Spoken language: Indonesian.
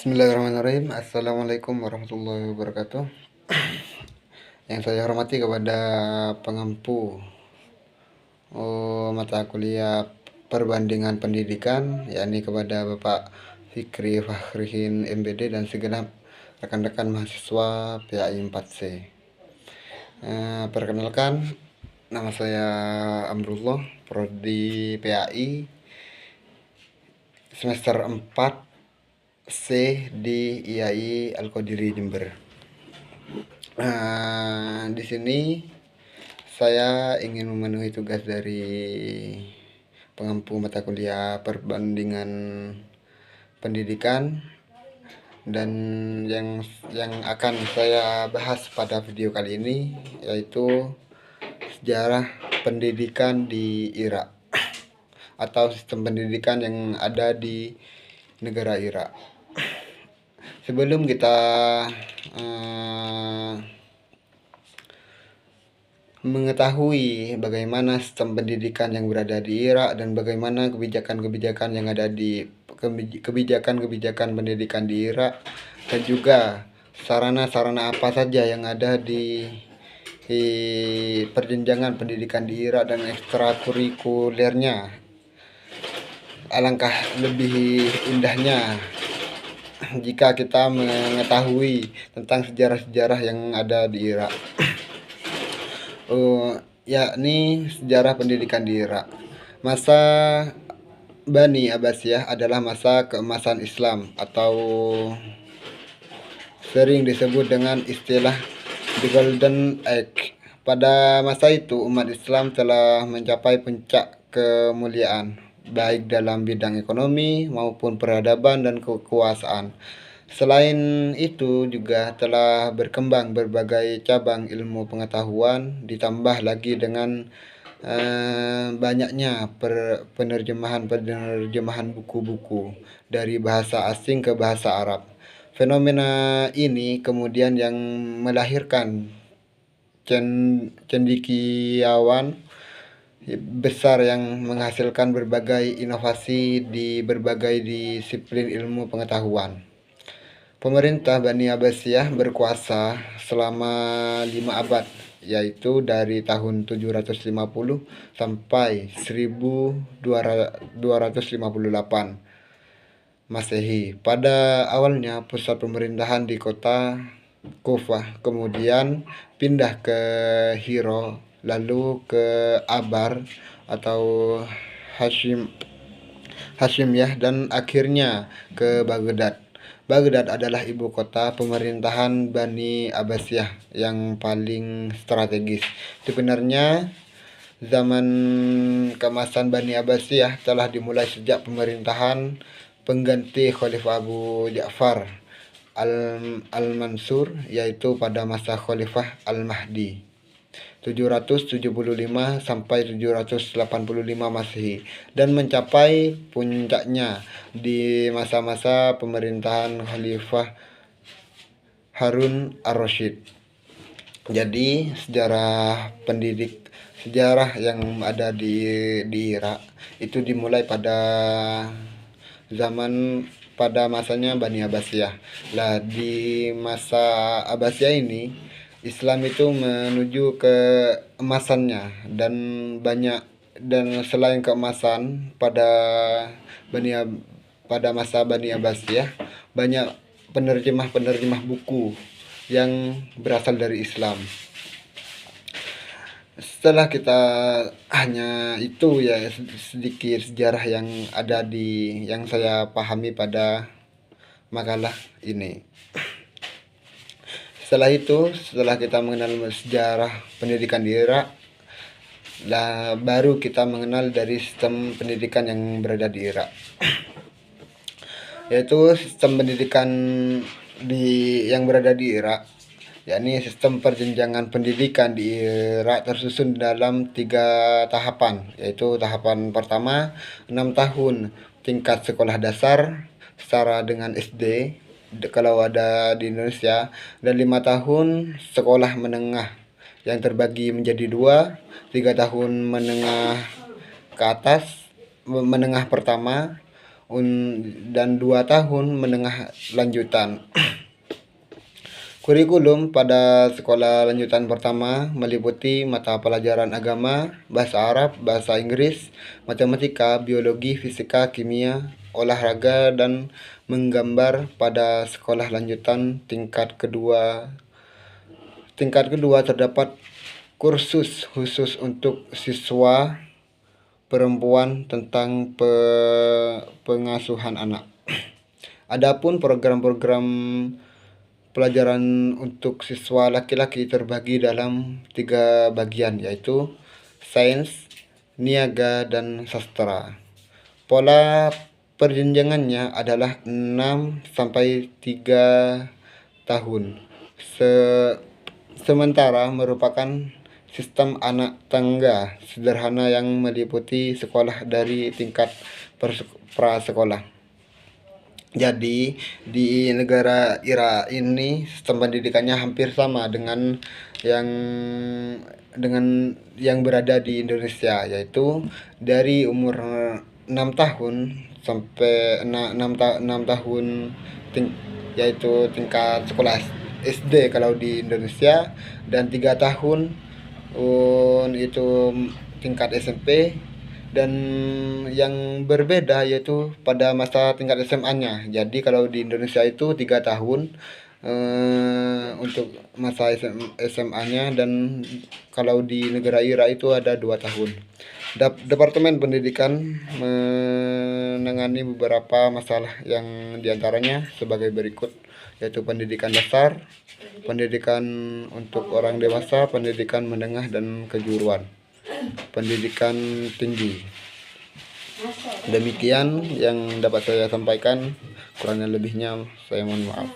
Bismillahirrahmanirrahim. Assalamualaikum warahmatullahi wabarakatuh. Yang saya hormati kepada pengampu mata kuliah perbandingan pendidikan, yakni kepada Bapak Fikri Fakhrihin MBD dan segenap rekan-rekan mahasiswa PAI 4C. Perkenalkan, nama saya Amrullah, Prodi PAI semester 4 C di IAI Al-Qadiri Jember. Di sini saya ingin memenuhi tugas dari pengampu mata kuliah perbandingan pendidikan, dan yang akan saya bahas pada video kali ini yaitu sejarah pendidikan di Irak atau sistem pendidikan yang ada di negara Irak. Sebelum kita mengetahui bagaimana sistem pendidikan yang berada di Irak dan bagaimana kebijakan-kebijakan yang ada di kebijakan-kebijakan pendidikan di Irak, dan juga sarana-sarana apa saja yang ada di perjenjangan pendidikan di Irak dan ekstrakurikulernya, alangkah lebih indahnya jika kita mengetahui tentang sejarah-sejarah yang ada di Irak. Yakni sejarah pendidikan di Irak. Masa Bani Abbasiyah adalah masa keemasan Islam atau sering disebut dengan istilah The Golden Age. Pada masa itu umat Islam telah mencapai puncak kemuliaan baik dalam bidang ekonomi maupun peradaban dan kekuasaan. Selain itu juga telah berkembang berbagai cabang ilmu pengetahuan, ditambah lagi dengan banyaknya penerjemahan buku-buku dari bahasa asing ke bahasa Arab. Fenomena ini kemudian yang melahirkan cendekiawan besar yang menghasilkan berbagai inovasi di berbagai disiplin ilmu pengetahuan. Pemerintah Bani Abbasiyah berkuasa selama 5 abad, yaitu dari tahun 750 sampai 1258 Masehi. Pada awalnya pusat pemerintahan di kota Kufah, kemudian pindah ke Hiro, lalu ke Abar atau Hashimiyah, dan akhirnya ke Baghdad. Baghdad adalah ibu kota pemerintahan Bani Abbasiyah yang paling strategis. Sebenarnya zaman keemasan Bani Abbasiyah telah dimulai sejak pemerintahan pengganti Khalifah Abu Ja'far Al-Mansur, yaitu pada masa Khalifah Al-Mahdi 775 sampai 785 Masehi, dan mencapai puncaknya di masa-masa pemerintahan Khalifah Harun ar-Rasyid. Jadi sejarah yang ada di Irak itu dimulai pada masanya Bani Abbasiyah. Lah, di masa Abbasiyah ini Islam itu menuju ke emasannya, dan selain keemasan pada masa Bani Abbasiyah, banyak penerjemah buku yang berasal dari Islam. Setelah kita hanya itu ya sedikit sejarah yang yang saya pahami pada makalah ini. Setelah kita mengenal sejarah pendidikan di Irak, baru kita mengenal dari sistem pendidikan yang berada di Irak. Yaitu sistem pendidikan yang berada di Irak, yakni sistem perjenjangan pendidikan di Irak tersusun dalam 3 tahapan, yaitu tahapan pertama 6 tahun tingkat sekolah dasar setara dengan SD kalau ada di Indonesia, dan 5 tahun sekolah menengah yang terbagi menjadi 2, 3 tahun menengah ke atas, menengah pertama dan 2 tahun menengah lanjutan. Kurikulum pada sekolah lanjutan pertama meliputi mata pelajaran agama, bahasa Arab, bahasa Inggris, matematika, biologi, fisika, kimia, olahraga, dan menggambar. Pada sekolah lanjutan tingkat kedua terdapat kursus khusus untuk siswa perempuan tentang pengasuhan anak. Adapun program-program pelajaran untuk siswa laki-laki terbagi dalam 3 bagian, yaitu sains, niaga, dan sastra. Pola perjenjangannya adalah 6 sampai 3 tahun. Sementara merupakan sistem anak tangga sederhana yang meliputi sekolah dari tingkat prasekolah. Jadi di negara Irak ini sistem pendidikannya hampir sama dengan yang berada di Indonesia, yaitu dari umur 6 tahun sampai 6 tahun yaitu tingkat sekolah SD kalau di Indonesia, dan 3 tahun itu tingkat SMP. Dan yang berbeda yaitu pada masa tingkat SMA-nya. Jadi kalau di Indonesia itu 3 tahun untuk masa SMA-nya, dan kalau di negara Irak itu ada 2 tahun. Departemen Pendidikan menangani beberapa masalah yang diantaranya sebagai berikut, yaitu pendidikan dasar, pendidikan untuk orang dewasa, pendidikan menengah, dan kejuruan, pendidikan tinggi. Demikian yang dapat saya sampaikan, kurangnya lebihnya saya mohon maaf.